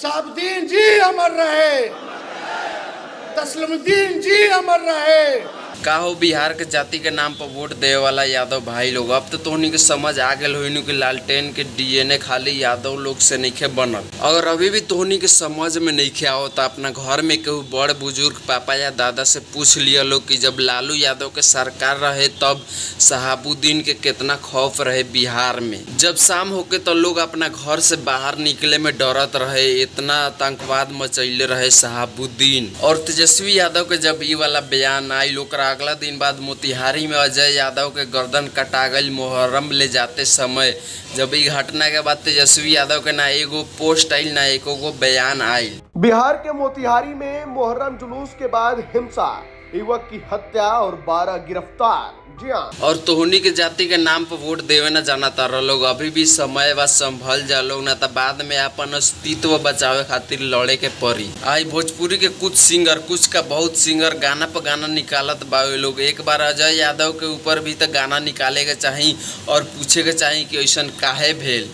शहाबुद्दीन जी अमर रहे, तस्लीमुद्दीन जी अमर रहे। का हो बिहार के जाति के नाम पर वोट देवे वाला यादव भाई लोग, अब तो तोहनी के समझ आ गए होइनु कि लालटेन के डीएनए खाली यादव लोग से नइखे बनल। अगर अभी भी तोहनी के समझ में नइखे आओ तो अपना घर में केहू बड़ बुजुर्ग पापा या दादा से पूछ लिया लोग कि जब लालू यादव के सरकार रहे तब शहाबुद्दीन के कितना खौफ रहे बिहार में। जब शाम होके तो लोग अपना घर से बाहर निकले में डरत रहे, इतना आतंकवाद मचैले रहे शहाबुद्दीन। और तेजस्वी यादव के जब ई वाला बयान आई, लोग अगला दिन बाद मोतिहारी में अजय यादव के गर्दन कटा गई मुहर्रम ले जाते समय। जब ई घटना के बाद तेजस्वी यादव के ना एगो पोस्ट आयल ना एको बयान आयल। बिहार के मोतिहारी में मुहर्रम जुलूस के बाद हिंसा, युवक की हत्या और 12 गिरफ्तार। जी हाँ। और तोहनी के जाति के नाम पर वोट देवे न जाना तारा लोग, अभी भी समय व संभल जा लोग ना तो बाद में अपन अस्तित्व बचावे खातिर लड़े के पड़ी। आई भोजपुरी के कुछ सिंगर, कुछ का बहुत सिंगर गाना पर गाना निकालत बावे लोग। एक बार अजय यादव के ऊपर भी तो गाना निकाले के चाहिए और पूछे के चाहिए कि ऐसा काहे भेल।